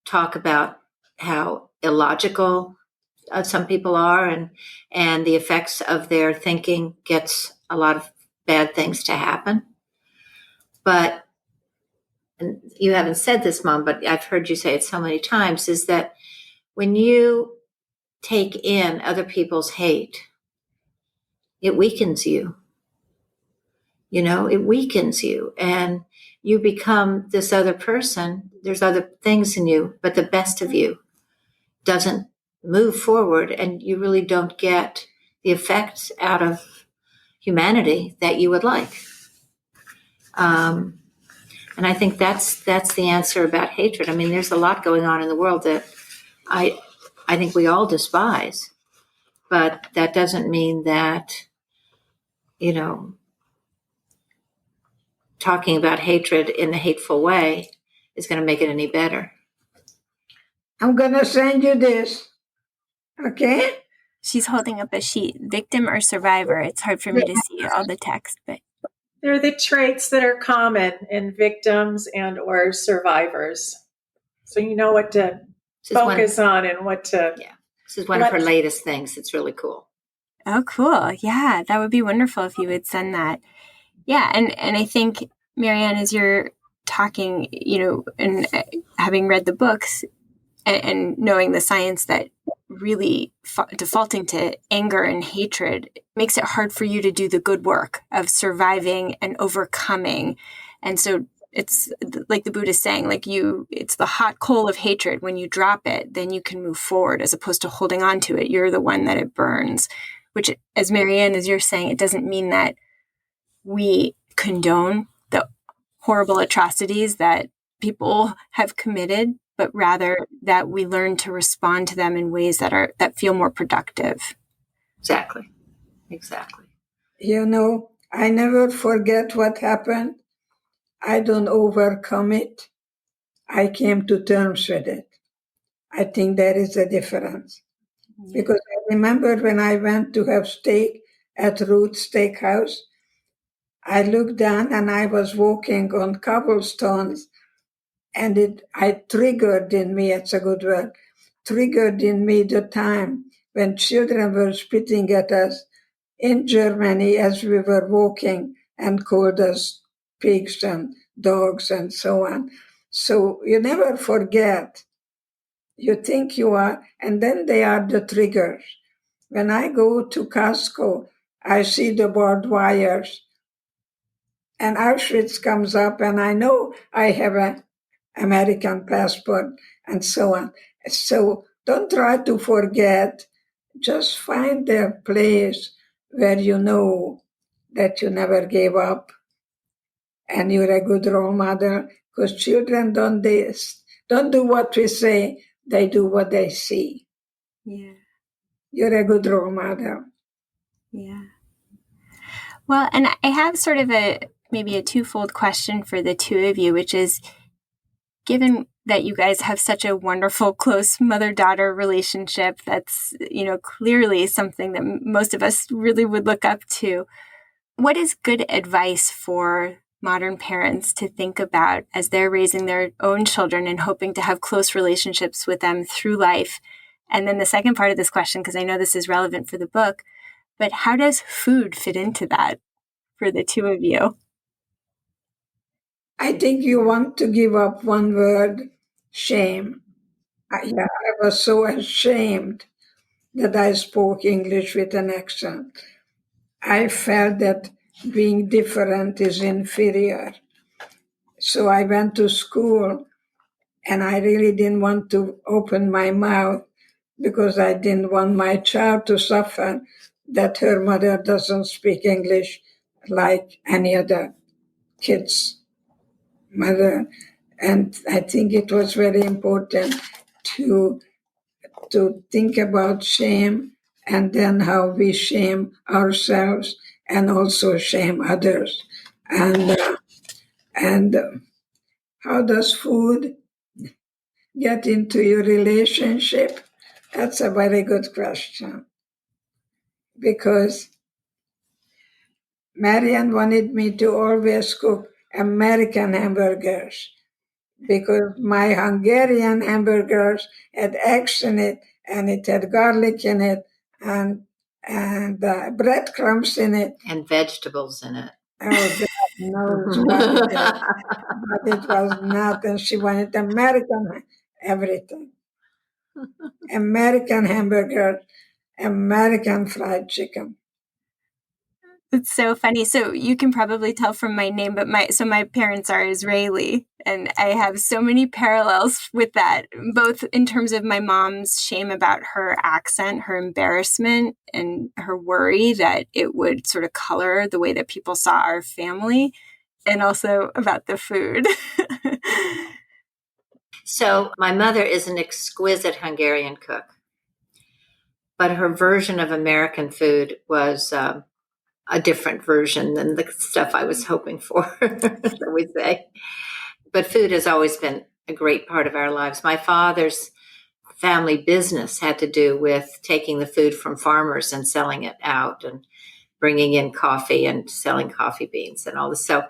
talk about how illogical some people are, and the effects of their thinking gets a lot of bad things to happen. But, and you haven't said this, Mom, but I've heard you say it so many times, is that when you take in other people's hate, it weakens you. It weakens you, and you become this other person. There's other things in you, but the best of you doesn't move forward, and you really don't get the effects out of humanity that you would like. And I think that's the answer about hatred. I mean, there's a lot going on in the world that I think we all despise, but that doesn't mean that, talking about hatred in a hateful way is going to make it any better. I'm going to send you this, okay? She's holding up a sheet, victim or survivor. It's hard for me to see all the text, but They're the traits that are common in victims and or survivors. So you know what to focus on and what to... Yeah, this is one of her latest things. It's really cool. Oh, cool. Yeah, that would be wonderful if you would send that. Yeah, and I think, Marianne, as you're talking, and having read the books and knowing the science that really defaulting to anger and hatred makes it hard for you to do the good work of surviving and overcoming. And so it's like the Buddha is saying, it's the hot coal of hatred. When you drop it, then you can move forward, as opposed to holding on to it. You're the one that it burns, which, as Marianne, as you're saying, it doesn't mean that we condone the horrible atrocities that people have committed, but rather that we learn to respond to them in ways that feel more productive. Exactly. I never forget what happened. I don't overcome it. I came to terms with it. I think there is a difference. Yeah. Because I remember when I went to have steak at Ruth's Steakhouse, I looked down and I was walking on cobblestones, and I triggered in me, it's a good word, triggered in me the time when children were spitting at us in Germany as we were walking and called us pigs and dogs and so on. So you never forget. You think you are, and then they are the triggers. When I go to Costco, I see the barbed wires, and Auschwitz comes up, and I know I have an American passport and so on. So don't try to forget. Just find a place where you know that you never gave up and you're a good role model, because children don't do what we say, they do what they see. Yeah. You're a good role model. Yeah. Well, and I have sort of maybe a twofold question for the two of you, which is, given that you guys have such a wonderful, close mother-daughter relationship, that's, clearly something that most of us really would look up to. What is good advice for modern parents to think about as they're raising their own children and hoping to have close relationships with them through life? And then the second part of this question, because I know this is relevant for the book, but how does food fit into that for the two of you? I think you want to give up one word, shame. I was so ashamed that I spoke English with an accent. I felt that being different is inferior. So I went to school, and I really didn't want to open my mouth because I didn't want my child to suffer that her mother doesn't speak English like any other kid's mother. And I think it was very important to think about shame, and then how we shame ourselves and also shame others. And how does food get into your relationship? That's a very good question. Because Marianne wanted me to always cook American hamburgers, because my Hungarian hamburgers had eggs in it, and it had garlic in it, and breadcrumbs in it. And vegetables in it. Oh, God knows what it is. But it was not, and she wanted American everything. American hamburger, American fried chicken. It's so funny. So you can probably tell from my name, but my parents are Israeli, and I have so many parallels with that, both in terms of my mom's shame about her accent, her embarrassment, and her worry that it would sort of color the way that people saw our family, and also about the food. So my mother is an exquisite Hungarian cook, but her version of American food was a different version than the stuff I was hoping for, shall we say. But food has always been a great part of our lives. My father's family business had to do with taking the food from farmers and selling it out and bringing in coffee and selling coffee beans and all this. So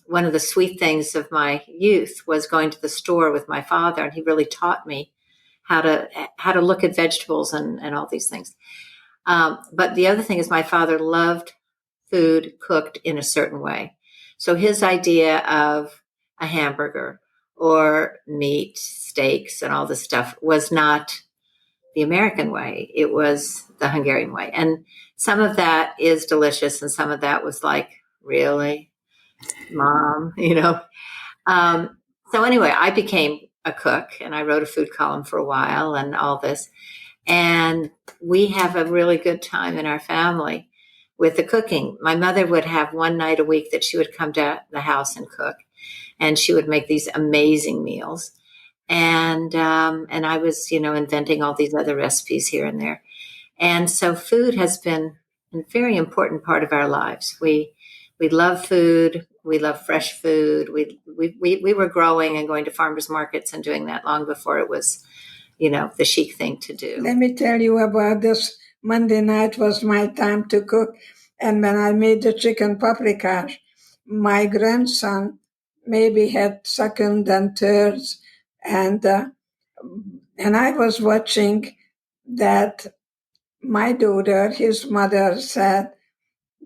one of the sweet things of my youth was going to the store with my father, and he really taught me how to look at vegetables and all these things. But the other thing is, my father loved food cooked in a certain way. So his idea of a hamburger or meat, steaks, and all this stuff was not the American way. It was the Hungarian way. And some of that is delicious, and some of that was like, really, Mom, So anyway, I became a cook, and I wrote a food column for a while and all this. And we have a really good time in our family with the cooking. My mother would have one night a week that she would come to the house and cook, and she would make these amazing meals. And I was, inventing all these other recipes here and there. And so food has been a very important part of our lives. We love food. We love fresh food. We were growing and going to farmers markets and doing that long before it was, the chic thing to do. Let me tell you about this. Monday night was my time to cook. And when I made the chicken paprikash, my grandson maybe had second and thirds. And I was watching that my daughter, his mother, said,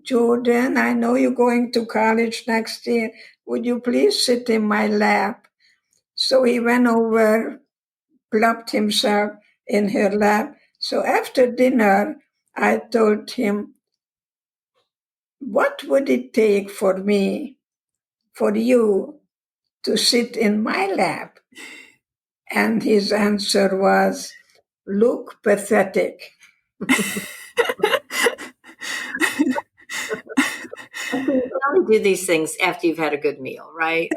"Jordan, I know you're going to college next year. Would you please sit in my lap?" So he went over, plopped himself in her lap. So after dinner, I told him, "What would it take for you to sit in my lap?" And his answer was, "Look pathetic." You only do these things after you've had a good meal, right?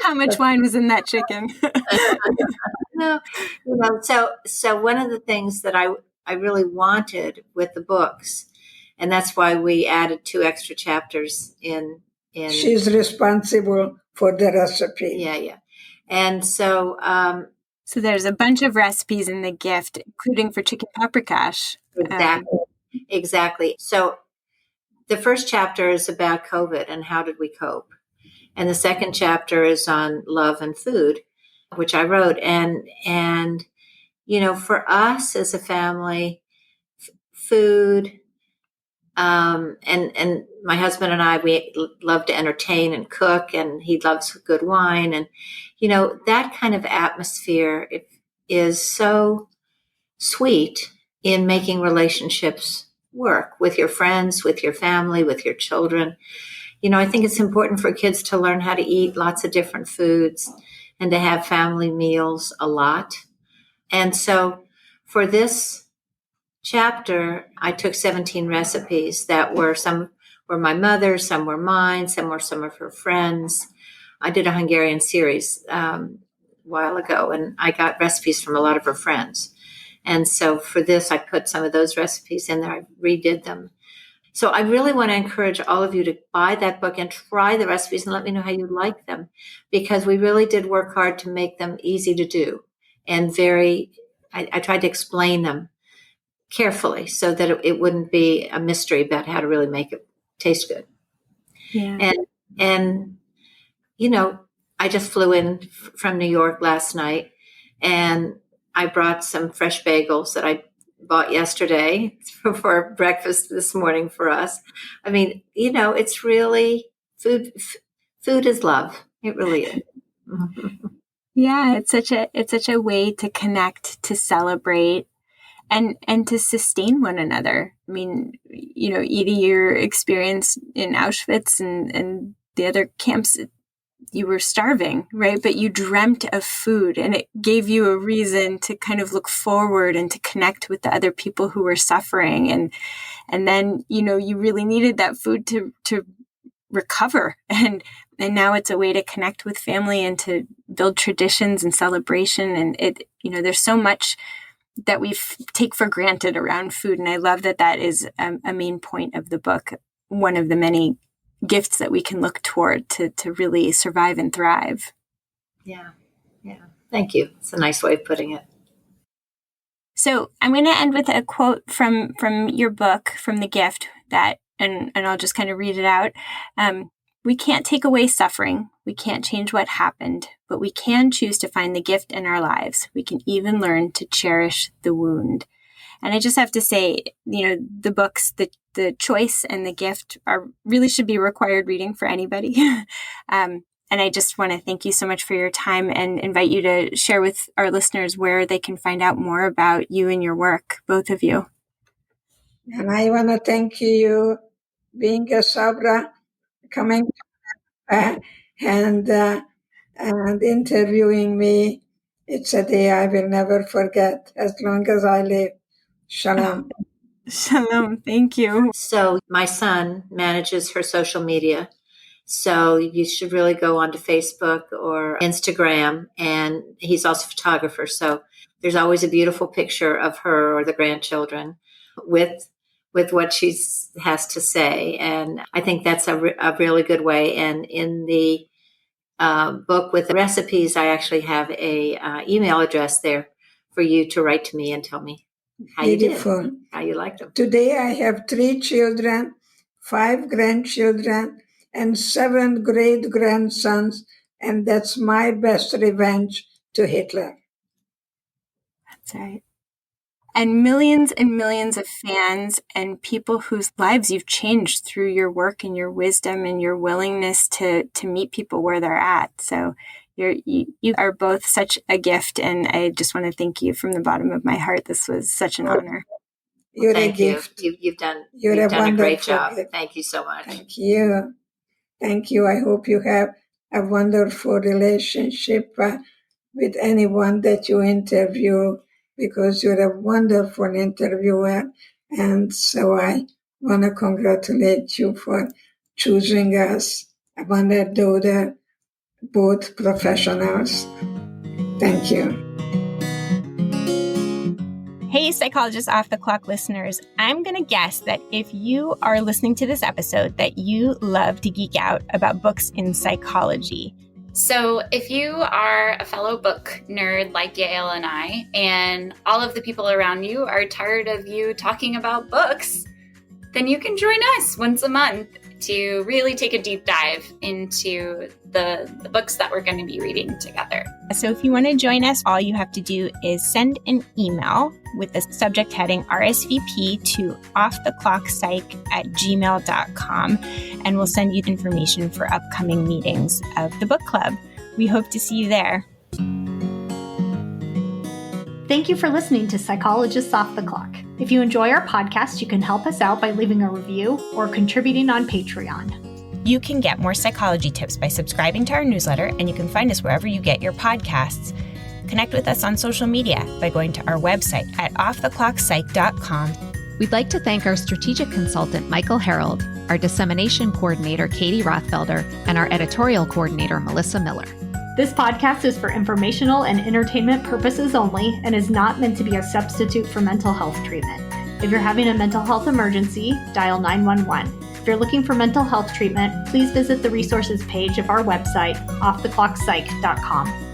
How much wine was in that chicken? No, so one of the things that I really wanted with the books, and that's why we added 2 extra chapters in. She's responsible for the recipe. Yeah. And so, so there's a bunch of recipes in the gift, including for chicken paprikash. Exactly. So the first chapter is about COVID and how did we cope. And the second chapter is on love and food, which I wrote. And for us as a family, food, and my husband and I, we love to entertain and cook, and he loves good wine. And, that kind of atmosphere is so sweet in making relationships work with your friends, with your family, with your children. I think it's important for kids to learn how to eat lots of different foods and to have family meals a lot. And so for this chapter, I took 17 recipes that were, some were my mother's, some were mine, some were some of her friends. I did a Hungarian series a while ago, and I got recipes from a lot of her friends. And so for this, I put some of those recipes in there. I redid them. So I really want to encourage all of you to buy that book and try the recipes and let me know how you like them, because we really did work hard to make them easy to do. And I tried to explain them carefully so that it wouldn't be a mystery about how to really make it taste good. Yeah. And I just flew in from New York last night, and I brought some fresh bagels that I bought yesterday for breakfast this morning for us. I mean, it's really food is love. It really is. Yeah, it's such a way to connect, to celebrate, and to sustain one another. I mean, Edie, your experience in Auschwitz and the other camps, you were starving, right? But you dreamt of food, and it gave you a reason to kind of look forward and to connect with the other people who were suffering. And then, you really needed that food to recover. And now it's a way to connect with family and to build traditions and celebration. And there's so much that we take for granted around food. And I love that is a main point of the book, one of the many gifts that we can look toward to really survive and thrive. Yeah. Thank you. It's a nice way of putting it. So I'm going to end with a quote from your book, from the gift, and I'll just kind of read it out. We can't take away suffering. We can't change what happened, but we can choose to find the gift in our lives. We can even learn to cherish the wound. And I just have to say, the books, the choice and the gift really should be required reading for anybody. And I just want to thank you so much for your time and invite you to share with our listeners where they can find out more about you and your work, both of you. And I want to thank you being a Sabra, coming and interviewing me. It's a day I will never forget as long as I live. Shalom. Shalom. Thank you. So my son manages her social media. So you should really go onto Facebook or Instagram, and he's also a photographer. So there's always a beautiful picture of her or the grandchildren with what she has to say. And I think that's a really good way. And in the book with the recipes, I actually have a email address there for you to write to me and tell me how Beautiful. you did, how you liked them. Today I have 3 children, 5 grandchildren, and 7 great-grandsons, and that's my best revenge to Hitler. That's right. And millions of fans and people whose lives you've changed through your work and your wisdom and your willingness to meet people where they're at. So you are both such a gift, and I just want to thank you from the bottom of my heart. This was such an honor. You're Thank a gift. You've done a great job. Gift. Thank you so much. Thank you. I hope you have a wonderful relationship with anyone that you interview, because you're a wonderful interviewer. And so I want to congratulate you for choosing us. I want to know that both professionals. Thank you. Hey, Psychologists Off the Clock listeners, I'm going to guess that if you are listening to this episode, that you love to geek out about books in psychology. So if you are a fellow book nerd like Yael and I, and all of the people around you are tired of you talking about books, then you can join us once a month to really take a deep dive into the books that we're going to be reading together. So if you want to join us, all you have to do is send an email with the subject heading RSVP to offtheclockpsych@gmail.com, and we'll send you information for upcoming meetings of the book club. We hope to see you there. Thank you for listening to Psychologists Off the Clock. If you enjoy our podcast, you can help us out by leaving a review or contributing on Patreon. You can get more psychology tips by subscribing to our newsletter, and you can find us wherever you get your podcasts. Connect with us on social media by going to our website at offtheclockpsych.com. We'd like to thank our strategic consultant, Michael Harold, our dissemination coordinator, Katie Rothfelder, and our editorial coordinator, Melissa Miller. This podcast is for informational and entertainment purposes only and is not meant to be a substitute for mental health treatment. If you're having a mental health emergency, dial 911. If you're looking for mental health treatment, please visit the resources page of our website, offtheclockpsych.com.